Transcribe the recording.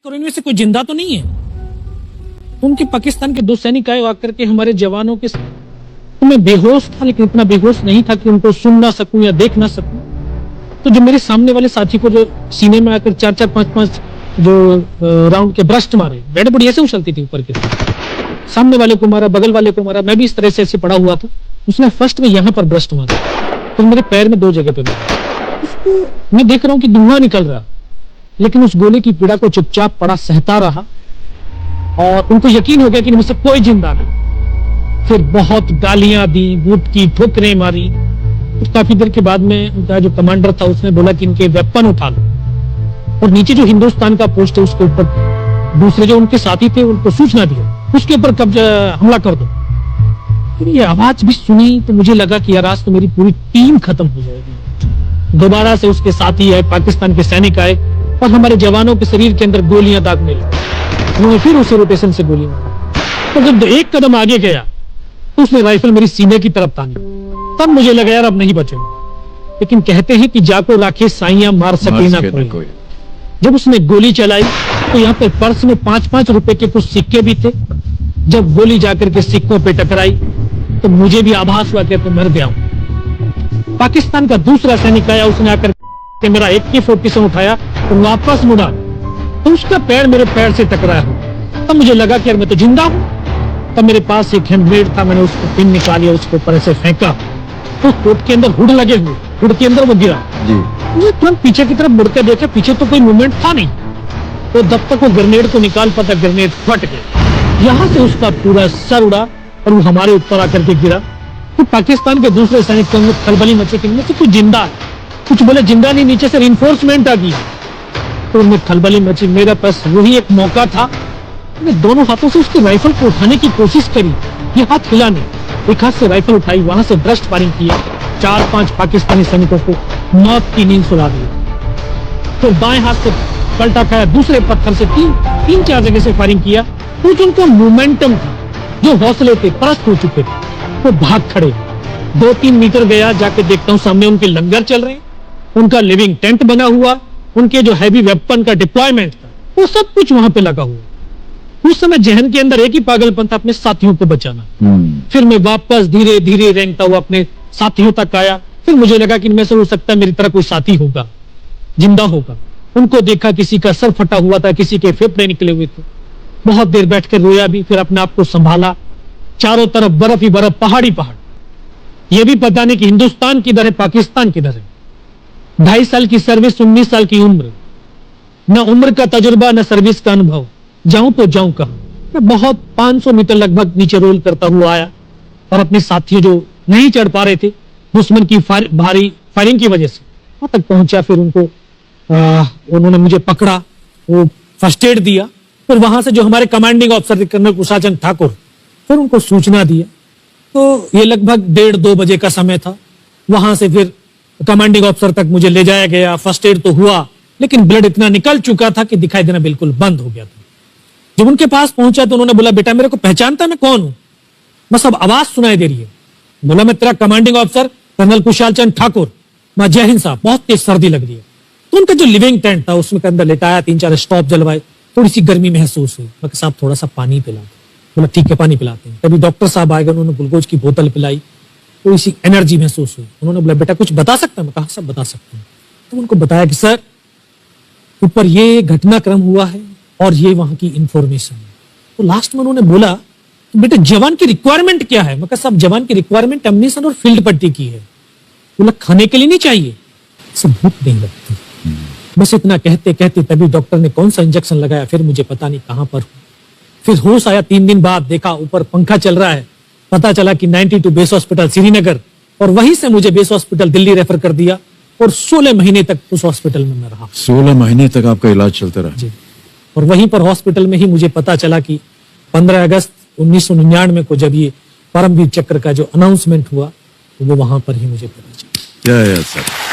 और इनमें से कोई जिंदा तो नहीं है। उनके पाकिस्तान के 2 सैनिक आए आकर के हमारे जवानों के मैं बेहोश था, लेकिन इतना बेहोश नहीं था कि उनको सुन ना सकूं या देख ना सकूं। तो जो मेरे सामने वाले साथी को जो सीने में आकर 4-4, 5-5 जो राउंड के ब्रस्ट मारे, बेड बड़ी ऐसे उछलती थी ऊपर के, सामने वाले को मारा, बगल वाले को मारा, मैं भी इस तरह से ऐसे पड़ा हुआ था। उसने फर्स्ट में यहाँ पर ब्रस्ट मारा, तो मेरे पैर में 2 जगह पे मारा। उसको मैं देख रहा हूँ कि धुआं निकल रहा, लेकिन उस गोले की पीड़ा को चुपचाप पड़ा सहता रहा और उनको यकीन हो गया कि मुझसे कोई जिंदा नहीं। फिर बहुत गालियां दी, बूट की ठोकरें मारी। तो काफी देर के बाद में उनका जो कमांडर था उसने बोला कि इनके वेपन उठा लो, और नीचे जो हिंदुस्तान का पोस्ट है उसके ऊपर दूसरे जो उनके साथी थे उनको सूचना दिया, उसके ऊपर कब्जा हमला कर दो। फिर ये आवाज भी सुनी तो मुझे लगा कि यार आज तो मेरी पूरी टीम खत्म हो जाएगी। दोबारा से उसके साथी आए, पाकिस्तान के सैनिक आए और हमारे जवानों के शरीर के अंदर गोलियां दागने लगी। उन्होंने फिर उसे रोटेशन से गोली मारी। तो जब 1 कदम आगे गया तो उसने राइफल मेरी सीने की तरफ तानी। तब मुझे लगा यार अब नहीं बचेंगे, लेकिन कहते हैं कि जाको राखे साइयां मार सके ना कोई। जब उसने गोली चलाई तो यहाँ पे पर्स में 5-5 रुपए के कुछ सिक्के भी थे। जब गोली जाकर के सिक्कों पे टकराई तो मुझे भी आभास हुआ कि मर गया हूं। पाकिस्तान का दूसरा सैनिक आया, उसने आकर के मेरा AK-47 उठाया और वापस मुड़ा तो उसका पैर मेरे पैर से टकराया। तब मुझे लगा कि यार मैं तो जिंदा हूं। तब मेरे पास एक हैंडग्रेड था, मैंने उसको पिन निकाली, उसको ऊपर ऐसे फेंका तो कोट के अंदर हुड लगे हुए, हुड के अंदर वो गिरा। मुझे तुरंत पीछे की तरफ मुड़ के देखा, पीछे तो कोई मूवमेंट था नहीं। तो जब तक वो ग्रेनेड को निकाल पाता, ग्रेनेड फट गया, यहाँ से उसका पूरा सर उड़ा और वो हमारे ऊपर आकर के गिरा। तो पाकिस्तान के दूसरे सैनिक को खलबली मची कि इनमें से कुछ जिंदा है, कुछ बोले जिंदा नहीं, नीचे से रिइंफोर्समेंट आ गई। तो उनमें खलबली मची। मेरा पास वही एक मौका था, मैं दोनों हाथों से उसकी राइफल को उठाने की कोशिश करी, ये हाथ हिला नहीं। एक हाथ से राइफल उठाई, वहां से ब्रस्ट फायरिंग किया, 4-5 पाकिस्तानी सैनिकों को मौत की नींद सुला दी। फिर दाएं हाथ से पलटा खाया, दूसरे पत्थर से 3-4 जगह से फायरिंग किया। तो जो उनका मोमेंटम था, जो हौसले थे, परस्त हो चुके थे, वो भाग खड़े। 2-3 मीटर गया, जाके देखता हूँ सामने उनके लंगर चल रहे हैं, उनका लिविंग टेंट बना हुआ, उनके जो हैवी वेपन का डिप्लॉयमेंट था, वो सब कुछ वहां पे लगा हुआ। उस समय जहन के अंदर एक ही पागलपन था, अपने साथियों को बचाना। फिर मैं वापस धीरे धीरे रेंगता हुआ अपने साथियों तक आया। फिर मुझे लगा कि इनमें से हो सकता है मेरी तरह कोई साथी होगा, जिंदा होगा। उनको देखा, किसी का सर फटा हुआ था, किसी के फेफड़े निकले हुए थे। बहुत देर बैठकर रोया भी, फिर अपने आप को संभाला। चारों तरफ बर्फ ही बर्फ, पहाड़ी पहाड़। यह भी पता नहीं कि हिंदुस्तान किधर है, पाकिस्तान किधर है। 2.5 साल की सर्विस, 19 साल की उम्र, न उम्र का तजुर्बा न सर्विस का अनुभव। जाऊं तो जाऊं कहां। मैं बहुत 500 मीटर लगभग नीचे रोल करता हुआ आया और अपने साथी जो नहीं चढ़ पा रहे थे दुश्मन की भारी फायरिंग की वजह से, वहां तक पहुंचा। फिर उनको उन्होंने मुझे पकड़ा, वो फर्स्ट एड दिया। फिर वहां से जो हमारे कमांडिंग ऑफिसर थे कर्नल कुशाचंद ठाकुर, फिर उनको सूचना दिया। तो ये लगभग 1:30-2 बजे का समय था। वहां से फिर कमांडिंग ऑफिसर तक मुझे ले जाया गया। फर्स्ट एड तो हुआ, लेकिन ब्लड इतना निकल चुका था कि दिखाई देना बिल्कुल बंद हो गया था। जब उनके पास पहुंचा तो उन्होंने बोला, बेटा मेरे को पहचानता मैं कौन हूं? बस अब आवाज सुनाई दे रही है। बोला, मैं तेरा कमांडिंग ऑफिसर कर्नल कुशालचंद ठाकुर। मैं जय हिंद साहब, बहुत तेज सर्दी लग रही है। तो उनका जो लिविंग टेंट था उसमें के अंदर लेटाया, 3-4 स्टॉप जलवाए, थोड़ी सी गर्मी महसूस हुई। मैं साहब थोड़ा सा पानी पिला। बोला ठीक है, पानी पिलाते हैं। तभी डॉक्टर साहब आए, उन्होंने ग्लूकोज की बोतल पिलाई, थोड़ी सी एनर्जी महसूस हुई। उन्होंने बोला, बेटा कुछ बता सकता है? मैं कहा सब बता सकता हूँ। तो उनको बताया कि सर ऊपर ये घटनाक्रम हुआ है और ये वहां की इंफॉर्मेशन है। तो लास्ट में उन्होंने बोला कि बेटा जवान की रिक्वायरमेंट क्या है? मैं कहा साहब जवान की रिक्वायरमेंट एम्यूनिशन और फील्ड पट्टी की है। बोला खाने के लिए नहीं चाहिए, सब भूख नहीं लगती। बस इतना कहते कहते तभी डॉक्टर ने कौन सा इंजेक्शन लगाया, फिर मुझे पता नहीं कहां पर हूं। फिर होश आया 3 दिन बाद, देखा ऊपर पंखा चल रहा है। पता चला कि 92 बेस हॉस्पिटल श्रीनगर, और वहीं से मुझे बेस हॉस्पिटल दिल्ली रेफर कर दिया और 16 महीने तक उस हॉस्पिटल में मैं रहा। 16 महीने तक आपका इलाज चलता रहा? जी। और वहीं पर हॉस्पिटल में ही मुझे पता चला कि 15 अगस्त 1999 को जब ये परमवीर चक्र का जो अनाउंसमेंट हुआ, तो वो वहां पर ही मुझे पता चला। सर